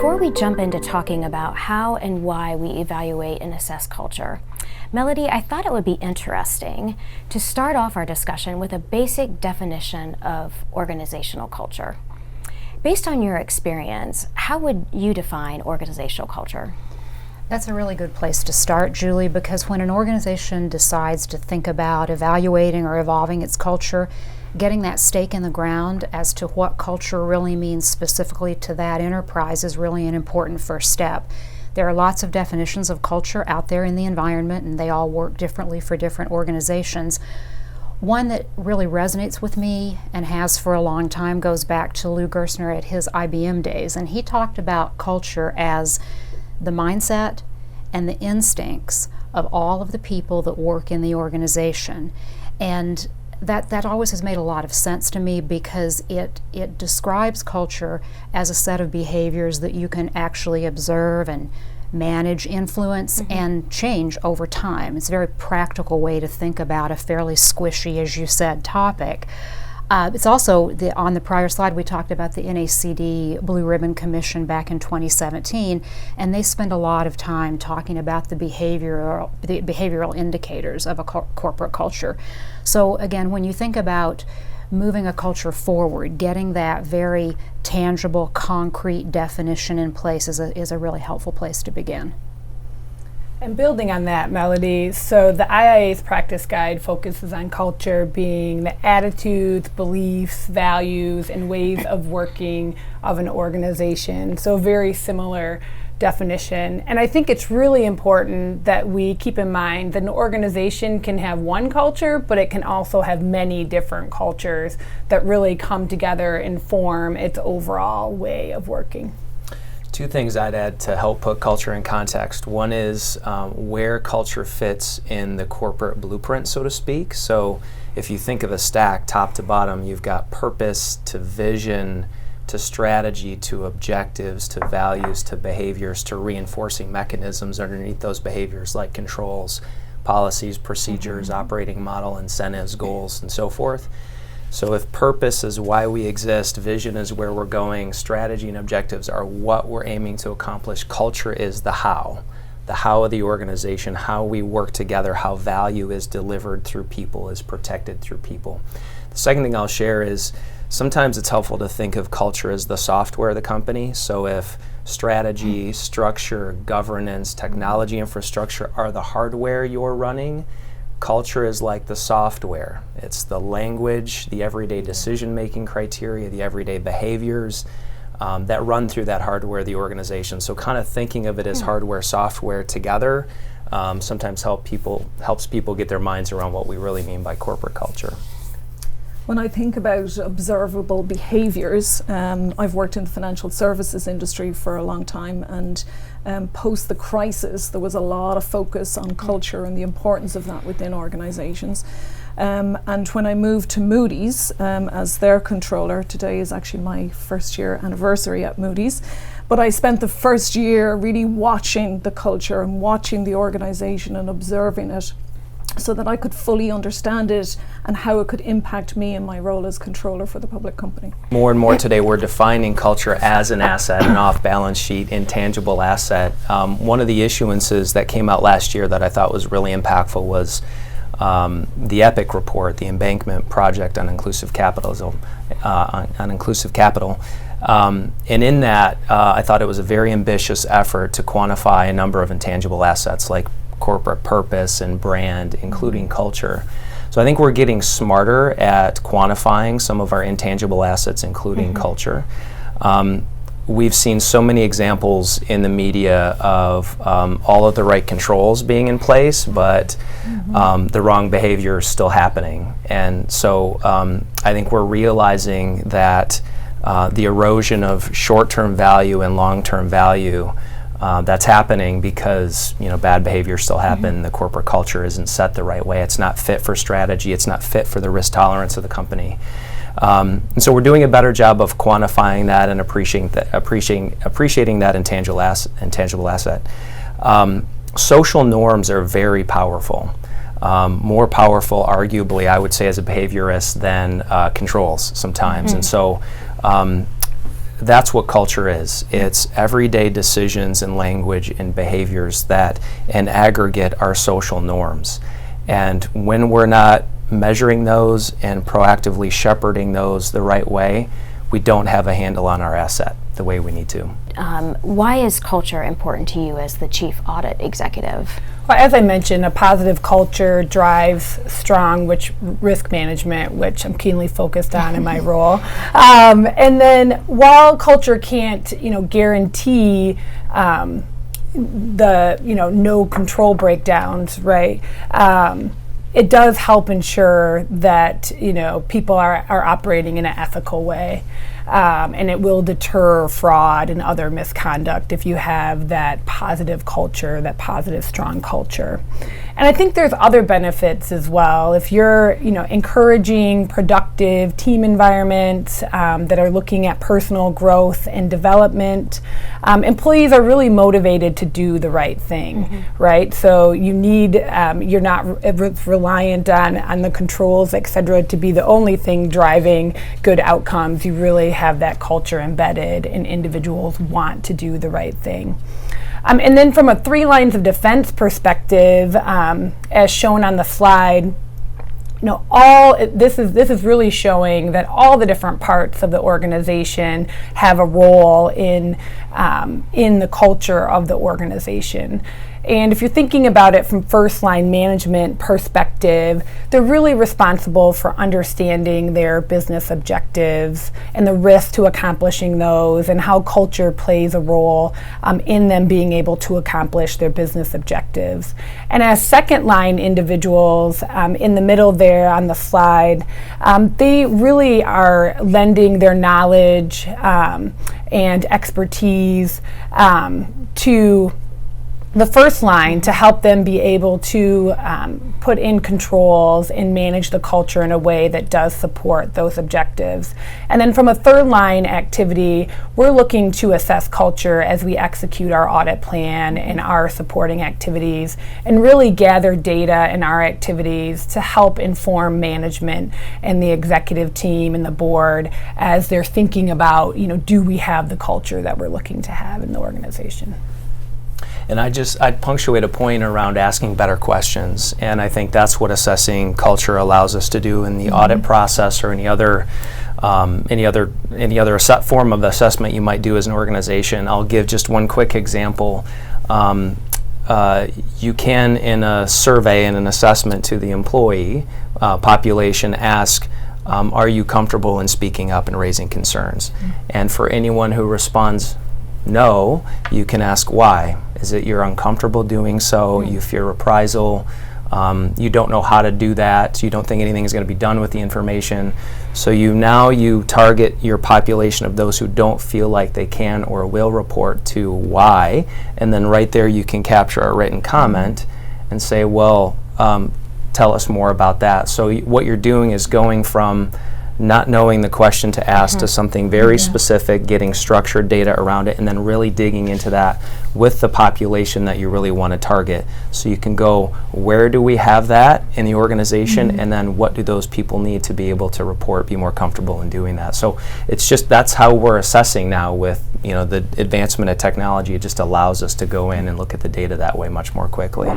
Before we jump into talking about how and why we evaluate and assess culture, Melody, I thought it would be interesting to start off our discussion with a basic definition of organizational culture. Based on your experience, how would you define organizational culture? That's a really good place to start, Julie, because when an organization decides to think about evaluating or evolving its culture, getting that stake in the ground as to what culture really means specifically to that enterprise is really an important first step. There are lots of definitions of culture out there in the environment, and they all work differently for different organizations. One that really resonates with me and has for a long time goes back to Lou Gerstner at his IBM days, and he talked about culture as the mindset and the instincts of all of the people that work in the organization. And that always has made a lot of sense to me because it describes culture as a set of behaviors that you can actually observe and manage, influence, and change over time. It's a very practical way to think about a fairly squishy, as you said, topic. It's also, on the prior slide, we talked about the NACD Blue Ribbon Commission back in 2017, and they spend a lot of time talking about the behavioral indicators of a corporate culture. So again, when you think about moving a culture forward, getting that very tangible, concrete definition in place is a really helpful place to begin. And building on that, Melody, so the IES Practice Guide focuses on culture being the attitudes, beliefs, values, and ways of working of an organization. So very similar definition. And I think it's really important that we keep in mind that an organization can have one culture, but it can also have many different cultures that really come together and form its overall way of working. Two things I'd add to help put culture in context. One is where culture fits in the corporate blueprint, so to speak. So if you think of a stack top to bottom, you've got purpose to vision to strategy to objectives to values to behaviors to reinforcing mechanisms underneath those behaviors like controls, policies, procedures, operating model, incentives, goals, and so forth. So if purpose is why we exist, vision is where we're going, strategy and objectives are what we're aiming to accomplish, culture is the how of the organization, how we work together, how value is delivered through people, is protected through people. The second thing I'll share is sometimes it's helpful to think of culture as the software of the company. So if strategy, structure, governance, technology infrastructure are the hardware you're running, culture is like the software. It's the language, the everyday decision-making criteria, the everyday behaviors that run through that hardware of the organization. So kind of thinking of it as hardware, software together sometimes helps people get their minds around what we really mean by corporate culture. When I think about observable behaviours, I've worked in the financial services industry for a long time, and post the crisis there was a lot of focus on culture and the importance of that within organisations. And when I moved to Moody's as their controller, today is actually my first year anniversary at Moody's, but I spent the first year really watching the culture and watching the organisation and observing it, so that I could fully understand it and how it could impact me in my role as controller for the public company. More and more today we're defining culture as an asset, an off-balance sheet, intangible asset. One of the issuances that came out last year that I thought was really impactful was the EPIC report, the Embankment Project on Inclusive Capitalism, on Inclusive Capital. And in that, I thought it was a very ambitious effort to quantify a number of intangible assets like corporate purpose and brand, including culture. So I think we're getting smarter at quantifying some of our intangible assets, including culture. We've seen so many examples in the media of all of the right controls being in place, but the wrong behavior is still happening. And so I think we're realizing that the erosion of short-term value and long-term value that's happening because bad behavior still happen. The corporate culture isn't set the right way. It's not fit for strategy. It's not fit for the risk tolerance of the company. And so we're doing a better job of quantifying that and appreciating that intangible asset. Social norms are very powerful. More powerful, arguably, I would say, as a behaviorist than controls sometimes. And so that's what culture is. It's everyday decisions and language and behaviors that in aggregate are social norms. And when we're not measuring those and proactively shepherding those the right way, we don't have a handle on our asset the way we need to. Why is culture important to you as the Chief Audit Executive? Well, as I mentioned, a positive culture drives strong risk management, which I'm keenly focused on in my role. And then while culture can't, guarantee no control breakdowns, right? It does help ensure that people are operating in an ethical way, and it will deter fraud and other misconduct if you have that positive culture, that positive strong culture. And I think there's other benefits as well. If you're encouraging productive team environments that are looking at personal growth and development, employees are really motivated to do the right thing, right? So you need you're not reliant on the controls, et cetera, to be the only thing driving good outcomes. You really have that culture embedded, and individuals want to do the right thing. And then from a 3 lines of defense perspective, as shown on the slide, this is really showing that all the different parts of the organization have a role in the culture of the organization. And if you're thinking about it from first line management perspective, they're really responsible for understanding their business objectives and the risk to accomplishing those, and how culture plays a role in them being able to accomplish their business objectives. And as second line individuals, in the middle there on the slide, they really are lending their knowledge and expertise to the first line to help them be able to put in controls and manage the culture in a way that does support those objectives. And then from a third line activity, we're looking to assess culture as we execute our audit plan and our supporting activities, and really gather data in our activities to help inform management and the executive team and the board as they're thinking about, do we have the culture that we're looking to have in the organization? And I'd punctuate a point around asking better questions, and I think that's what assessing culture allows us to do in the audit process, or any other form of assessment you might do as an organization. I'll give just one quick example. You can, in a survey and an assessment to the employee population, ask, are you comfortable in speaking up and raising concerns? And for anyone who responds no, you can ask why. Is it you're uncomfortable doing so, you fear reprisal, you don't know how to do that, you don't think anything is going to be done with the information. So you target your population of those who don't feel like they can or will report to why, and then right there you can capture a written comment and say, well, tell us more about that. So what you're doing is going from not knowing the question to ask to something very specific, getting structured data around it, and then really digging into that with the population that you really want to target. So you can go, where do we have that in the organization, and then what do those people need to be able to report, be more comfortable in doing that. So it's just, that's how we're assessing now with the advancement of technology. It just allows us to go in and look at the data that way much more quickly.